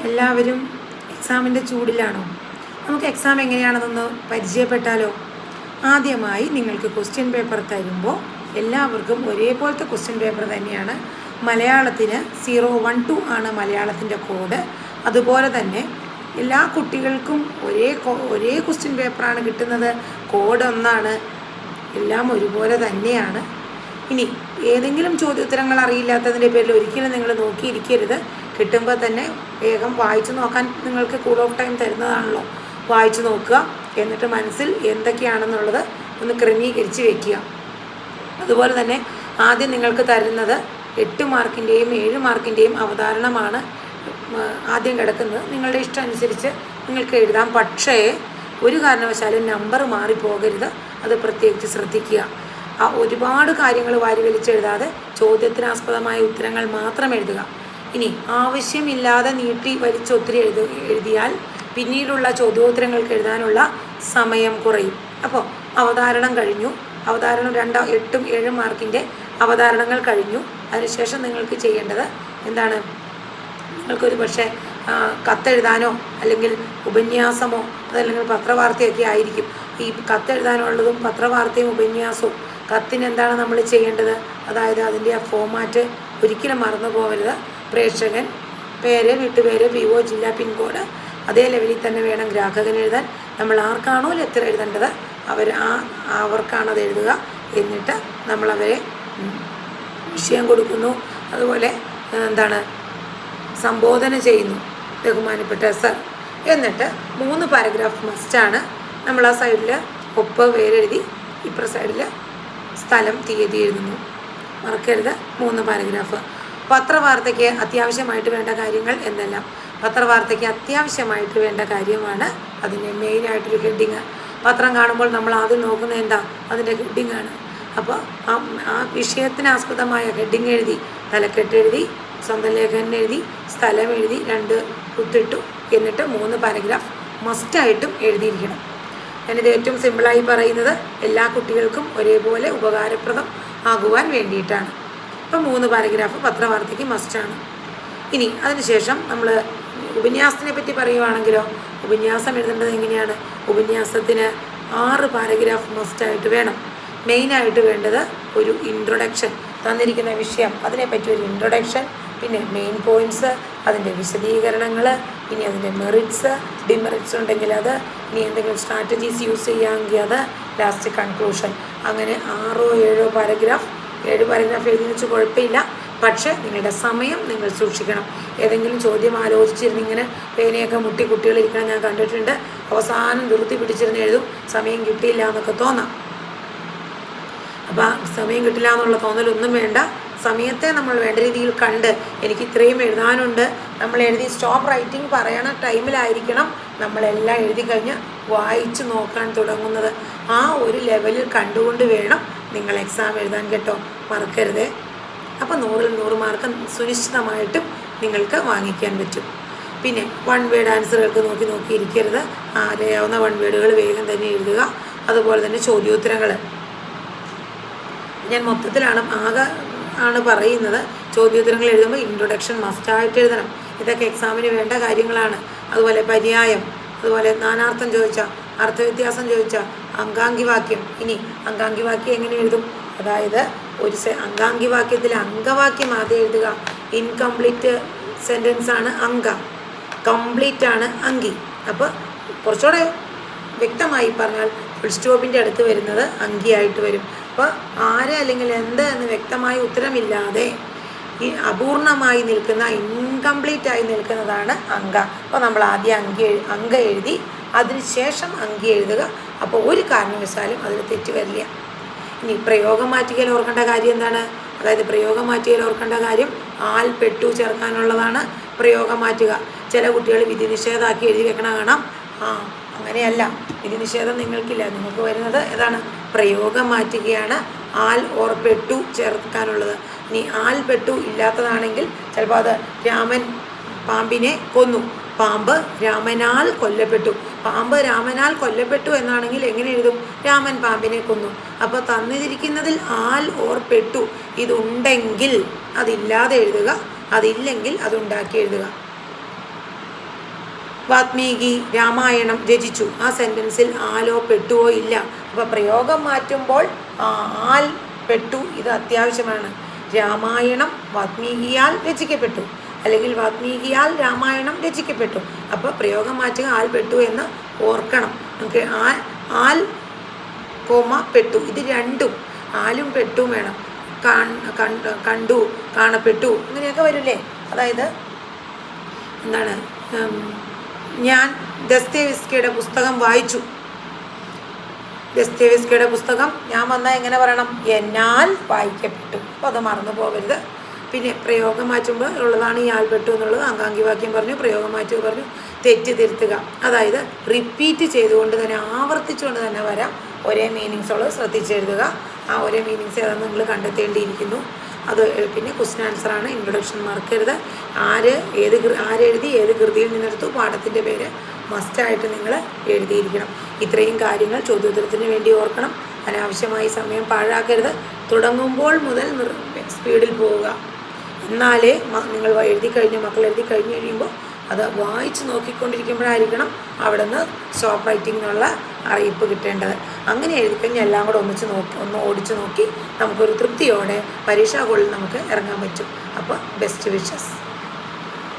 എല്ലാവരും എക്സാമിൻ്റെ ചൂടിലാണോ? നമുക്ക് എക്സാം എങ്ങനെയാണെന്നൊന്ന് പരിചയപ്പെട്ടാലോ? ആദ്യമായി നിങ്ങൾക്ക് ക്വസ്റ്റ്യൻ പേപ്പർ തരുമ്പോൾ എല്ലാവർക്കും ഒരേപോലത്തെ ക്വസ്റ്റ്യൻ പേപ്പർ തന്നെയാണ്. മലയാളത്തിന് 012 ആണ് മലയാളത്തിൻ്റെ കോഡ്. അതുപോലെ തന്നെ എല്ലാ കുട്ടികൾക്കും ഒരേ ക്വസ്റ്റ്യൻ പേപ്പറാണ് കിട്ടുന്നത്. കോഡ് ഒന്നാണ്. എല്ലാം ഒരുപോലെ തന്നെയാണ്. ഇനി ഏതെങ്കിലും ചോദ്യോത്തരങ്ങൾ അറിയില്ലാത്തതിൻ്റെ പേരിൽ ഒരിക്കലും നിങ്ങൾ നോക്കിയിരിക്കരുത്. കിട്ടുമ്പോൾ തന്നെ വേഗം വായിച്ചു നോക്കാൻ നിങ്ങൾക്ക് കൂൾ ഓഫ് ടൈം തരുന്നതാണല്ലോ. വായിച്ചു നോക്കുക. എന്നിട്ട് മനസ്സിൽ എന്തൊക്കെയാണെന്നുള്ളത് ഒന്ന് ക്രമീകരിച്ച് വയ്ക്കുക. അതുപോലെ തന്നെ ആദ്യം നിങ്ങൾക്ക് തരുന്നത് 8 മാർക്കിൻ്റെയും 7 മാർക്കിൻ്റെയും അവതാരണമാണ് ആദ്യം കിടക്കുന്നത്. നിങ്ങളുടെ ഇഷ്ടം അനുസരിച്ച് നിങ്ങൾക്ക് എഴുതാം. പക്ഷേ ഒരു കാരണവശാലും നമ്പർ മാറിപ്പോകരുത്. അത് പ്രത്യേകിച്ച് ശ്രദ്ധിക്കുക. ഒരുപാട് കാര്യങ്ങൾ വാരി വലിച്ചെഴുതാതെ ചോദ്യത്തിനാസ്പദമായ ഉത്തരങ്ങൾ മാത്രം എഴുതുക. ഇനി ആവശ്യമില്ലാതെ നീട്ടി വലിച്ചൊത്തിരി എഴുതിയാൽ പിന്നീടുള്ള ചോദ്യോത്തരങ്ങൾക്ക് എഴുതാനുള്ള സമയം കുറയും. അപ്പോൾ അവതാരണം കഴിഞ്ഞു. അവതാരണം 8ഉം 7ഉം മാർക്കിൻ്റെ അവതാരണങ്ങൾ കഴിഞ്ഞു. അതിനുശേഷം നിങ്ങൾക്ക് ചെയ്യേണ്ടത് എന്താണ്? നിങ്ങൾക്കൊരു പക്ഷേ കത്തെഴുതാനോ അല്ലെങ്കിൽ ഉപന്യാസമോ അതല്ലെങ്കിൽ പത്രവാർത്തയൊക്കെ ആയിരിക്കും. ഈ കത്തെഴുതാനുള്ളതും പത്രവാർത്തയും ഉപന്യാസവും. കത്തിന് എന്താണ് നമ്മൾ ചെയ്യേണ്ടത്? അതായത് അതിൻ്റെ ആ ഫോമാറ്റ് ഒരിക്കലും മറന്നു പോകരുത്. പ്രേക്ഷകൻ, പേര്, വീട്ടുപേര്, PO, ജില്ല, പിൻകോഡ് അതേ ലെവലിൽ തന്നെ വേണം ഗ്രാഹകൻ എഴുതാൻ. നമ്മൾ ആർക്കാണോ ലെറ്റർ എഴുതേണ്ടത് അവർക്കാണത് എഴുതുക. എന്നിട്ട് നമ്മളവരെ വിഷയം കൊടുക്കുന്നു. അതുപോലെ സംബോധന ചെയ്യുന്നു, ബഹുമാനപ്പെട്ട സർ. എന്നിട്ട് 3 പാരഗ്രാഫ് മസ്റ്റാണ്. നമ്മൾ ആ സൈഡിൽ ഒപ്പ് പേരെഴുതി ഇപ്പുറ സൈഡിൽ സ്ഥലം തീയതി എഴുതുന്നു. മറക്കരുത്. 3 പാരഗ്രാഫ്. പത്രവാർത്തയ്ക്ക് അത്യാവശ്യമായിട്ട് വേണ്ട കാര്യങ്ങൾ എന്തെല്ലാം? പത്രവാർത്തയ്ക്ക് അത്യാവശ്യമായിട്ട് വേണ്ട കാര്യമാണ് അതിൻ്റെ മെയിനായിട്ടൊരു ഹെഡിങ്. പത്രം കാണുമ്പോൾ നമ്മൾ ആദ്യം നോക്കുന്നത് എന്താ? അതിൻ്റെ ഹെഡിങ്ങാണ്. അപ്പോൾ ആ വിഷയത്തിനാസ്പദമായ ഹെഡിങ് എഴുതി, തലക്കെട്ട് എഴുതി, സ്വന്തം ലേഖനം എഴുതി, സ്ഥലം എഴുതി, 2 കുത്തിട്ടു. എന്നിട്ട് 3 പാരഗ്രാഫ് മസ്റ്റായിട്ടും എഴുതിയിരിക്കണം. ഞാനിത് ഏറ്റവും സിമ്പിളായി പറയുന്നത് എല്ലാ കുട്ടികൾക്കും ഒരേപോലെ ഉപകാരപ്രദം ആകുവാൻ വേണ്ടിയിട്ടാണ്. ഇപ്പം 3 പാരഗ്രാഫ് പത്രവാർത്തയ്ക്ക് മസ്റ്റാണ്. ഇനി അതിനുശേഷം നമ്മൾ ഉപന്യാസത്തിനെ പറ്റി പറയുവാണെങ്കിലോ, ഉപന്യാസം എഴുതേണ്ടത് എങ്ങനെയാണ്? ഉപന്യാസത്തിന് 6 പാരഗ്രാഫ് മസ്റ്റായിട്ട് വേണം. മെയിനായിട്ട് വേണ്ടത് ഒരു ഇൻട്രൊഡക്ഷൻ, തന്നിരിക്കുന്ന വിഷയം അതിനെപ്പറ്റി ഒരു ഇൻട്രൊഡക്ഷൻ, പിന്നെ മെയിൻ പോയിൻറ്റ്സ്, അതിൻ്റെ വിശദീകരണങ്ങൾ, ഇനി അതിൻ്റെ മെറിറ്റ്സ്, ഡിമെറിറ്റ്സ് ഉണ്ടെങ്കിൽ അത്, ഇനി എന്തെങ്കിലും സ്ട്രാറ്റജീസ് യൂസ് ചെയ്യാമെങ്കിൽ അത്, ലാസ്റ്റ് കൺക്ലൂഷൻ. അങ്ങനെ 6 or 7 പാരഗ്രാഫ്. 7 പാരഗ്രാഫ് എഴുതി വെച്ച് കുഴപ്പമില്ല. പക്ഷേ നിങ്ങളുടെ സമയം നിങ്ങൾ സൂക്ഷിക്കണം. ഏതെങ്കിലും ചോദ്യം ആലോചിച്ചിരുന്ന് ഇങ്ങനെ പേനയൊക്കെ മുട്ടി കുട്ടികളിരിക്കണം ഞാൻ കണ്ടിട്ടുണ്ട്. അവസാനം ധൃതി പിടിച്ചിരുന്ന് എഴുതും, സമയം കിട്ടിയില്ല എന്നൊക്കെ തോന്നാം. അപ്പോൾ സമയം കിട്ടില്ല എന്നുള്ള തോന്നലൊന്നും വേണ്ട. സമയത്തെ നമ്മൾ വേണ്ട രീതിയിൽ കണ്ട്, എനിക്ക് ഇത്രയും എഴുതാനുണ്ട്, നമ്മൾ എഴുതി സ്റ്റോപ്പ് റൈറ്റിംഗ് പറയണ ടൈമിലായിരിക്കണം നമ്മളെല്ലാം എഴുതി കഴിഞ്ഞ് വായിച്ച് നോക്കാൻ തുടങ്ങുന്നത്. ആ ഒരു ലെവലിൽ കണ്ടുകൊണ്ട് വേണം നിങ്ങൾ എക്സാം എഴുതാൻ കേട്ടോ. മറക്കരുതേ. അപ്പോൾ 100ൽ 100 മാർക്ക് സുനിശ്ചിതമായിട്ടും നിങ്ങൾക്ക് വാങ്ങിക്കാൻ പറ്റും. പിന്നെ 1 വേർഡ് ആൻസറുകൾക്ക് നോക്കി ഇരിക്കരുത്. അറിയാവുന്ന 1 വേർഡുകൾ വേഗം തന്നെ എഴുതുക. അതുപോലെ തന്നെ ചോദ്യോത്തരങ്ങൾ ഞാൻ മൊത്തത്തിലാണ് പറയുന്നത്. ചോദ്യോത്തരങ്ങൾ എഴുതുമ്പോൾ ഇൻട്രൊഡക്ഷൻ മസ്റ്റായിട്ട് എഴുതണം. ഇതൊക്കെ എക്സാമിന് വേണ്ട കാര്യങ്ങളാണ്. അതുപോലെ പര്യായം, അതുപോലെ നാനാർത്ഥം ചോദിച്ചാൽ, അർത്ഥവ്യത്യാസം ചോദിച്ചാൽ, അങ്കാംഗിവാക്യം. ഇനി അങ്കാംഗിവാക്യം എങ്ങനെ എഴുതും? അതായത് ഒരു അങ്കാംഗിവാക്യത്തിൽ അങ്കവാക്യം ആദ്യം എഴുതുക. ഇൻകംപ്ലീറ്റ് സെൻറ്റൻസ് ആണ് അങ്ക, കംപ്ലീറ്റ് ആണ് അങ്കി. അപ്പോൾ കുറച്ചുകൂടെ വ്യക്തമായി പറഞ്ഞാൽ ഫുൾ സ്റ്റോപ്പിൻ്റെ അടുത്ത് വരുന്നത് അങ്കിയായിട്ട് വരും. അപ്പോൾ ആര് അല്ലെങ്കിൽ എന്ത് എന്ന് വ്യക്തമായ ഉത്തരമില്ലാതെ ഈ അപൂർണമായി നിൽക്കുന്ന, ഇൻകംപ്ലീറ്റ് ആയി നിൽക്കുന്നതാണ് അങ്ക. അപ്പോൾ നമ്മൾ ആദ്യം അങ്ക എഴുതി അതിനുശേഷം അങ്കി എഴുതുക. അപ്പോൾ ഒരു കാരണവശാലും അതിൽ തെറ്റ് വരില്ല. ഇനി പ്രയോഗം മാറ്റുകയിൽ ഓർക്കേണ്ട കാര്യം എന്താണ്? അതായത് പ്രയോഗം മാറ്റുകയിൽ ഓർക്കേണ്ട കാര്യം ആൽ പെട്ടു ചേർക്കാനുള്ളതാണ്. പ്രയോഗം മാറ്റുക. ചില കുട്ടികൾ വിധി നിഷേധമാക്കി എഴുതി വെക്കണ കാണാം. അങ്ങനെയല്ല, വിധി നിഷേധം നിങ്ങൾക്കില്ല. നിങ്ങൾക്ക് വരുന്നത് ഏതാണ്? പ്രയോഗം മാറ്റുകയാണ്. ആൽ ഓർ പെട്ടു ചേർക്കാനുള്ളത്. ഇനി ആൽ പെട്ടു ഇല്ലാത്തതാണെങ്കിൽ ചിലപ്പോൾ അത് രാമൻ പാമ്പിനെ കൊന്നു, പാമ്പ് രാമനാൽ കൊല്ലപ്പെട്ടു. പാമ്പ് രാമനാൽ കൊല്ലപ്പെട്ടു എന്നാണെങ്കിൽ എങ്ങനെ എഴുതും? രാമൻ പാമ്പിനെ കൊന്നു. അപ്പോൾ തന്നിരിക്കുന്നതിൽ ആൽ ഓർ പെട്ടു ഇതുണ്ടെങ്കിൽ അതില്ലാതെ എഴുതുക, അതില്ലെങ്കിൽ അതുണ്ടാക്കി എഴുതുക. വാത്മീകി രാമായണം രചിച്ചു. ആ സെൻറ്റൻസിൽ ആലോ പെട്ടുവോ ഇല്ല. അപ്പോൾ പ്രയോഗം മാറ്റുമ്പോൾ ആൽ പെട്ടു, ഇത് അത്യാവശ്യമാണ്. രാമായണം വാത്മീകിയാൽ രചിക്കപ്പെട്ടു, അല്ലെങ്കിൽ വാത്മീകിയാൽ രാമായണം രചിക്കപ്പെട്ടു. അപ്പോൾ പ്രയോഗം മാറ്റുക ആൽ പെട്ടു എന്ന് ഓർക്കണം. നമുക്ക് ആൽ കോമ പെട്ടു, ഇത് രണ്ടും ആലും പെട്ടും വേണം. കണ്ടു, കാണപ്പെട്ടു, അങ്ങനെയൊക്കെ വരില്ലേ. അതായത് എന്താണ്, ഞാൻ ദസ്തേവ്സ്കിയുടെ പുസ്തകം വായിച്ചു. ദസ്തേവ്സ്കിയുടെ പുസ്തകം ഞാൻ വന്നാൽ എങ്ങനെ പറയണം? എന്നാൽ വായിക്കപ്പെട്ടു. അപ്പോൾ അത് മറന്നു പോകരുത്. പിന്നെ പ്രയോഗം മാറ്റുമ്പോൾ ഉള്ളതാണ് ഈ ആൽപ്പെട്ടു എന്നുള്ളത്. ആംഗാംഗി വാക്യം പറഞ്ഞു, പ്രയോഗം മാറ്റുക പറഞ്ഞു, തെറ്റ് തിരുത്തുക. അതായത് റിപ്പീറ്റ് ചെയ്തുകൊണ്ട് തന്നെ, ആവർത്തിച്ചുകൊണ്ട് തന്നെ വരാം. ഒരേ മീനിങ്സ് ഉള്ളത് ശ്രദ്ധിച്ചെഴുതുക. ആ ഒരേ മീനിങ്സ് ഏതാണെന്ന് നിങ്ങൾ കണ്ടെത്തേണ്ടിയിരിക്കുന്നു. അത് പിന്നെ ക്വസ്റ്റ്യൻ ആൻസറാണ്. ഇൻട്രൊഡക്ഷൻ മറക്കരുത്. ആരെഴുതി ഏത് കൃതിയിൽ നിന്നെടുത്തു, പാഠത്തിൻ്റെ പേര് മസ്റ്റായിട്ട് നിങ്ങൾ എഴുതിയിരിക്കണം. ഇത്രയും കാര്യങ്ങൾ ചോദ്യോത്തരത്തിന് വേണ്ടി ഓർക്കണം. അനാവശ്യമായി സമയം പാഴാക്കരുത്. തുടങ്ങുമ്പോൾ മുതൽ സ്പീഡിൽ പോവുക. എന്നാലേ നിങ്ങൾ മക്കൾ എഴുതി കഴിഞ്ഞ് കഴിയുമ്പോൾ അത് വായിച്ച് നോക്കിക്കൊണ്ടിരിക്കുമ്പോഴായിരിക്കണം അവിടെ നിന്ന് സ്റ്റോപ്പ് റൈറ്റിംഗ് എന്നുള്ള അറിയിപ്പ് കിട്ടേണ്ടത്. അങ്ങനെ എഴുതിക്കഴിഞ്ഞാൽ എല്ലാം കൂടെ ഒന്ന് ഓടിച്ച് നോക്കി നമുക്കൊരു തൃപ്തിയോടെ പരീക്ഷാ ഹോളിൽ നമുക്ക് ഇറങ്ങാൻ പറ്റും. അപ്പോൾ ബെസ്റ്റ് വിഷസ്.